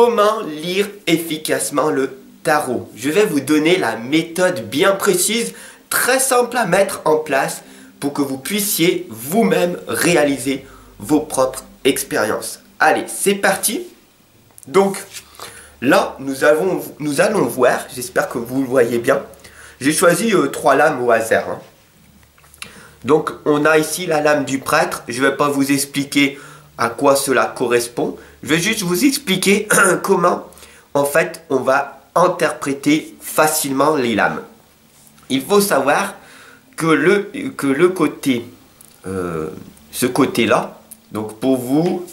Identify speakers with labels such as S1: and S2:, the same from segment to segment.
S1: Comment lire efficacement le tarot? Je vais vous donner la méthode bien précise, très simple à mettre en place pour que vous puissiez vous-même réaliser vos propres expériences. Allez, c'est parti. Donc là, nous allons voir, j'espère que vous le voyez bien. J'ai choisi 3 lames au hasard. Hein. Donc on a ici la lame du prêtre. Je ne vais pas vous expliquer à quoi cela correspond. Je vais juste vous expliquer comment en fait on va interpréter facilement les lames. Il faut savoir que le côté, ce côté-là, donc pour vous,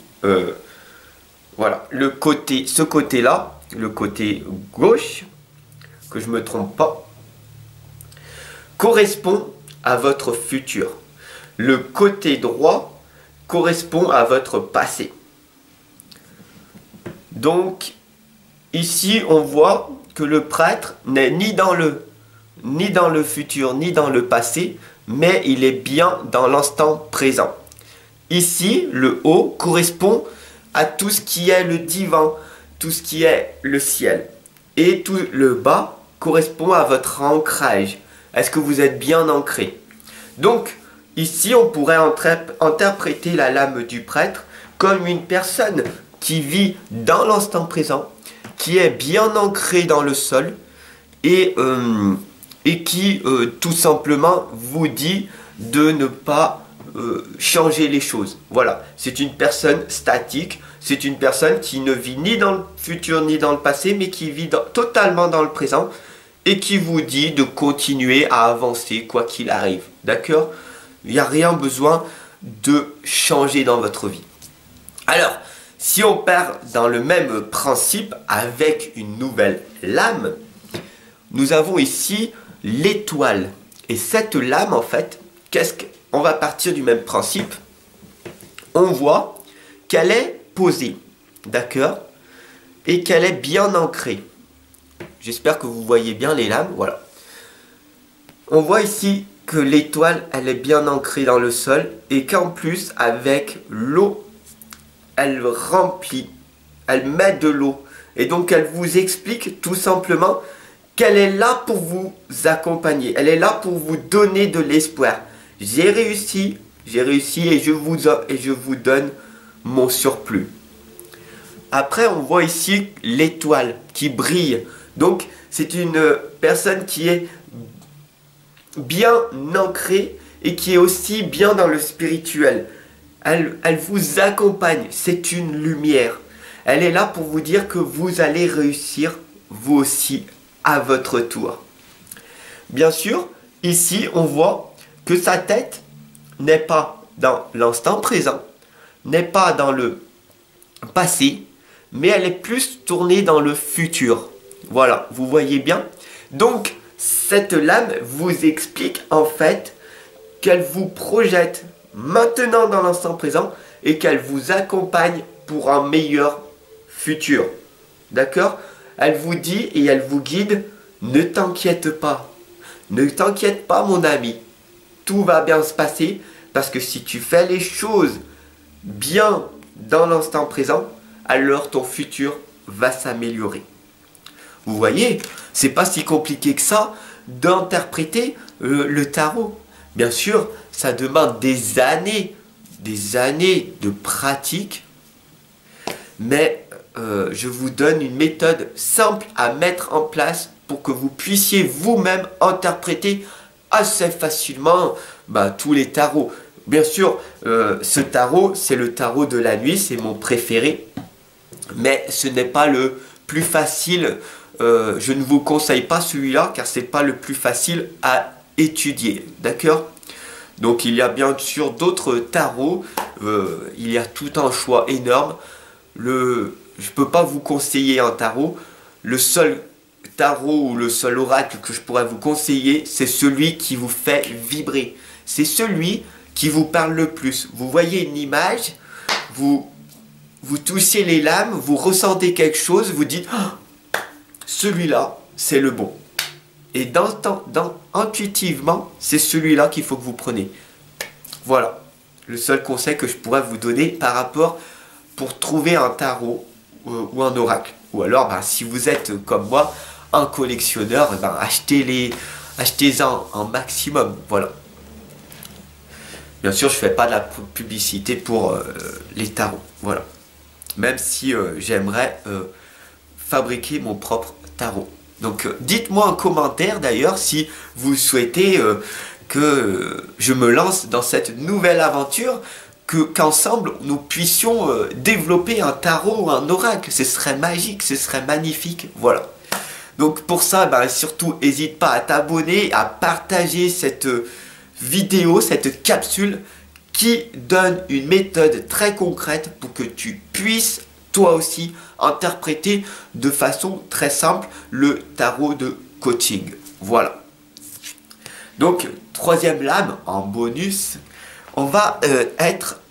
S1: voilà, ce côté-là, le côté gauche, que je ne me trompe pas, correspond à votre futur. Le côté droit correspond à votre passé. Donc, ici, on voit que le prêtre n'est ni dans le futur, ni dans le passé, mais il est bien dans l'instant présent. Ici, le haut correspond à tout ce qui est le divin, tout ce qui est le ciel. Et tout le bas correspond à votre ancrage. Est-ce que vous êtes bien ancré? Donc, ici, on pourrait interpréter la lame du prêtre comme une personne qui vit dans l'instant présent, qui est bien ancré dans le sol et qui tout simplement vous dit de ne pas changer les choses. Voilà, c'est une personne statique, c'est une personne qui ne vit ni dans le futur ni dans le passé, mais qui vit totalement dans le présent et qui vous dit de continuer à avancer quoi qu'il arrive. D'accord? Il n'y a rien besoin de changer dans votre vie. Alors, si on part dans le même principe avec une nouvelle lame, nous avons ici l'étoile. Et cette lame, en fait, on va partir du même principe. On voit qu'elle est posée, d'accord? Et qu'elle est bien ancrée. J'espère que vous voyez bien les lames, voilà. On voit ici que l'étoile, elle est bien ancrée dans le sol et qu'en plus, avec l'eau, elle remplit, elle met de l'eau. Et donc, elle vous explique tout simplement qu'elle est là pour vous accompagner. Elle est là pour vous donner de l'espoir. J'ai réussi et je vous donne mon surplus. Après, on voit ici l'étoile qui brille. Donc, c'est une personne qui est bien ancrée et qui est aussi bien dans le spirituel. Elle vous accompagne, c'est une lumière. Elle est là pour vous dire que vous allez réussir, vous aussi, à votre tour. Bien sûr, ici, on voit que sa tête n'est pas dans l'instant présent, n'est pas dans le passé, mais elle est plus tournée dans le futur. Voilà, vous voyez bien. Donc, cette lame vous explique en fait qu'elle vous projette maintenant dans l'instant présent et qu'elle vous accompagne pour un meilleur futur. D'accord? Elle vous dit et elle vous guide, ne t'inquiète pas. Ne t'inquiète pas mon ami. Tout va bien se passer parce que si tu fais les choses bien dans l'instant présent, alors ton futur va s'améliorer. Vous voyez, c'est pas si compliqué que ça d'interpréter le tarot. Bien sûr, ça demande des années de pratique, mais je vous donne une méthode simple à mettre en place pour que vous puissiez vous-même interpréter assez facilement tous les tarots. Bien sûr, ce tarot, c'est le tarot de la nuit, c'est mon préféré, mais ce n'est pas le plus facile. Je ne vous conseille pas celui-là car c'est pas le plus facile à étudier, d'accord? Donc il y a bien sûr d'autres tarots, il y a tout un choix énorme. Je ne peux pas vous conseiller un tarot. Le seul tarot ou le seul oracle que je pourrais vous conseiller, c'est celui qui vous fait vibrer. C'est celui qui vous parle le plus. Vous voyez une image, vous touchez les lames, vous ressentez quelque chose, vous dites oh, celui-là, c'est le bon. Et intuitivement, c'est celui-là qu'il faut que vous preniez. Voilà, le seul conseil que je pourrais vous donner par rapport pour trouver un tarot ou un oracle. Ou alors, si vous êtes comme moi, un collectionneur, achetez-en un maximum. Voilà. Bien sûr, je fais pas de la publicité pour les tarots. Voilà. Même si j'aimerais fabriquer mon propre tarot. Donc dites-moi en commentaire d'ailleurs si vous souhaitez que je me lance dans cette nouvelle aventure, qu'ensemble nous puissions développer un tarot ou un oracle. Ce serait magique, ce serait magnifique. Voilà. Donc pour ça, surtout n'hésite pas à t'abonner, à partager cette vidéo, cette capsule qui donne une méthode très concrète pour que tu puisses toi aussi interpréter de façon très simple le tarot de coaching. Voilà. Donc, troisième lame en bonus, on va être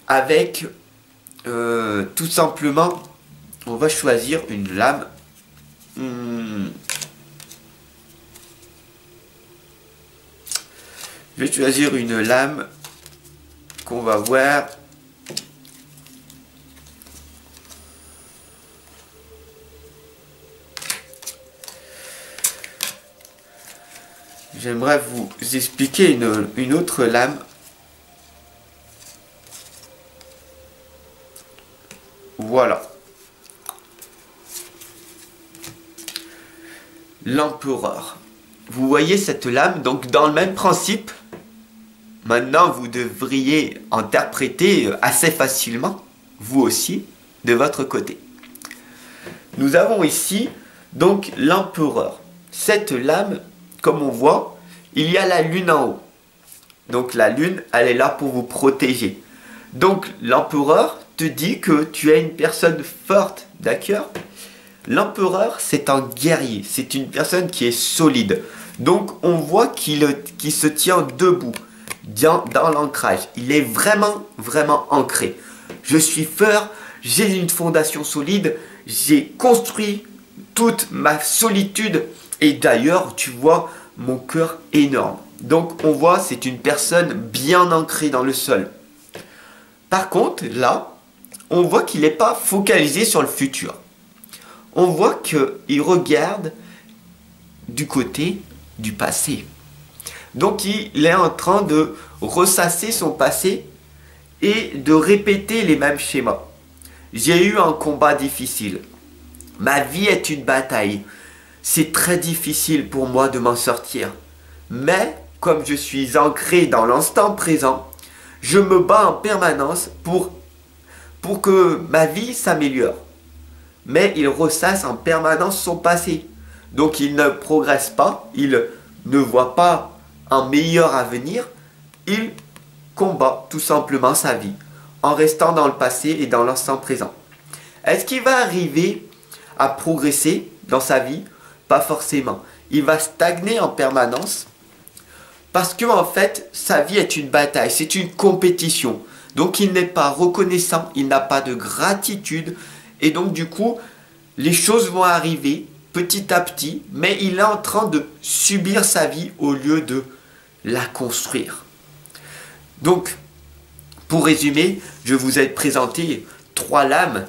S1: avec tout simplement, on va choisir une lame. Je vais choisir une lame qu'on va voir. J'aimerais vous expliquer une autre lame. Voilà. L'empereur. Vous voyez cette lame, donc dans le même principe. Maintenant, vous devriez interpréter assez facilement, vous aussi, de votre côté. Nous avons ici, donc, l'empereur. Cette lame, comme on voit, il y a la lune en haut. Donc, la lune, elle est là pour vous protéger. Donc, l'empereur te dit que tu es une personne forte, d'accord? L'empereur, c'est un guerrier. C'est une personne qui est solide. Donc, on voit qu'il se tient debout. Dans l'ancrage, il est vraiment ancré. Je suis fort, j'ai une fondation solide, j'ai construit toute ma solitude et d'ailleurs tu vois mon cœur énorme. Donc on voit c'est une personne bien ancrée dans le sol. Par contre là, on voit qu'il n'est pas focalisé sur le futur. On voit qu'il regarde du côté du passé. Donc il est en train de ressasser son passé et de répéter les mêmes schémas. J'ai eu un combat difficile. Ma vie est une bataille. C'est très difficile pour moi de m'en sortir. Mais comme je suis ancré dans l'instant présent, je me bats en permanence pour que ma vie s'améliore. Mais il ressasse en permanence son passé. Donc il ne progresse pas, il ne voit pas un meilleur avenir, il combat tout simplement sa vie en restant dans le passé et dans l'instant présent. Est-ce qu'il va arriver à progresser dans sa vie? Pas forcément. Il va stagner en permanence parce que en fait sa vie est une bataille, c'est une compétition. Donc il n'est pas reconnaissant, il n'a pas de gratitude et donc du coup les choses vont arriver petit à petit, mais il est en train de subir sa vie au lieu de la construire. Donc, pour résumer, je vous ai présenté 3 lames.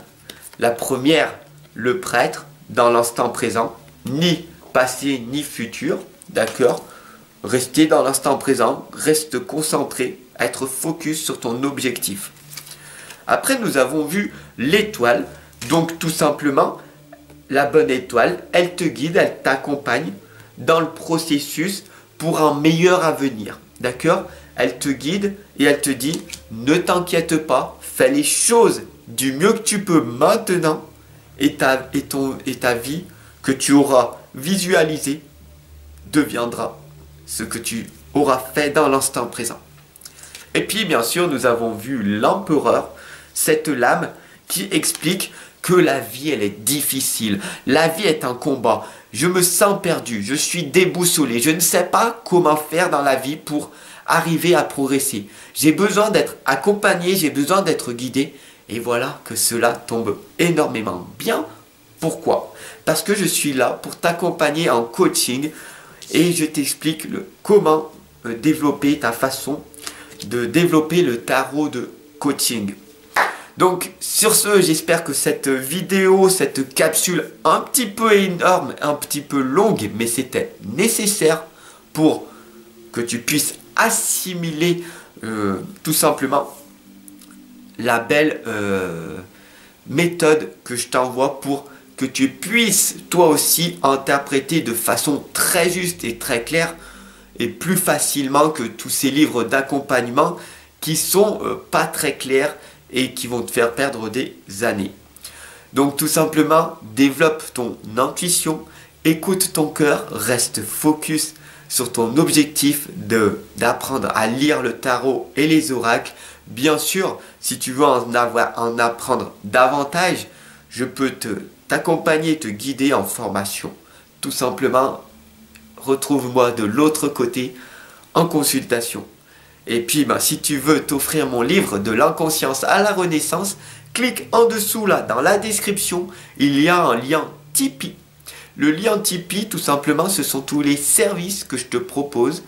S1: La première, le prêtre, dans l'instant présent, ni passé ni futur, d'accord? Rester dans l'instant présent, reste concentré, être focus sur ton objectif. Après, nous avons vu l'étoile, donc tout simplement, la bonne étoile, elle te guide, elle t'accompagne dans le processus pour un meilleur avenir. D'accord? Elle te guide et elle te dit, ne t'inquiète pas, fais les choses du mieux que tu peux maintenant et ta vie que tu auras visualisée deviendra ce que tu auras fait dans l'instant présent. Et puis bien sûr, nous avons vu l'empereur, cette lame qui explique que la vie, elle est difficile. La vie est un combat. Je me sens perdu, je suis déboussolé. Je ne sais pas comment faire dans la vie pour arriver à progresser. J'ai besoin d'être accompagné, j'ai besoin d'être guidé. Et voilà que cela tombe énormément bien. Pourquoi? Parce que je suis là pour t'accompagner en coaching et je t'explique comment développer ta façon de développer le tarot de coaching. Donc sur ce, j'espère que cette vidéo, cette capsule un petit peu énorme, un petit peu longue, mais c'était nécessaire pour que tu puisses assimiler tout simplement la belle méthode que je t'envoie pour que tu puisses toi aussi interpréter de façon très juste et très claire et plus facilement que tous ces livres d'accompagnement qui sont pas très clairs et qui vont te faire perdre des années. Donc tout simplement, développe ton intuition, écoute ton cœur, reste focus sur ton objectif d'apprendre à lire le tarot et les oracles. Bien sûr, si tu veux en apprendre davantage, je peux t'accompagner, te guider en formation. Tout simplement, retrouve-moi de l'autre côté en consultation. Et puis, si tu veux t'offrir mon livre de l'inconscience à la renaissance, clique en dessous là, dans la description, il y a un lien Tipeee. Le lien Tipeee, tout simplement, ce sont tous les services que je te propose.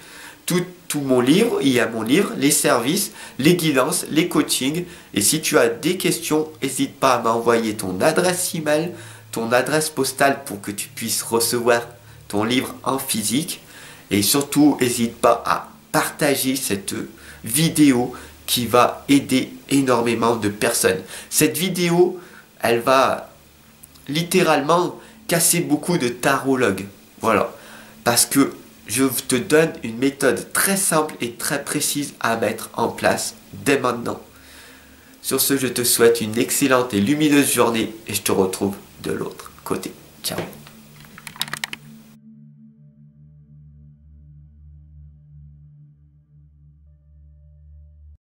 S1: Tout mon livre, il y a mon livre, les services, les guidances, les coachings. Et si tu as des questions, n'hésite pas à m'envoyer ton adresse email, ton adresse postale pour que tu puisses recevoir ton livre en physique. Et surtout, n'hésite pas à partager cette vidéo qui va aider énormément de personnes. Cette vidéo, elle va littéralement casser beaucoup de tarologues. Voilà. Parce que je te donne une méthode très simple et très précise à mettre en place dès maintenant. Sur ce, je te souhaite une excellente et lumineuse journée et je te retrouve de l'autre côté. Ciao.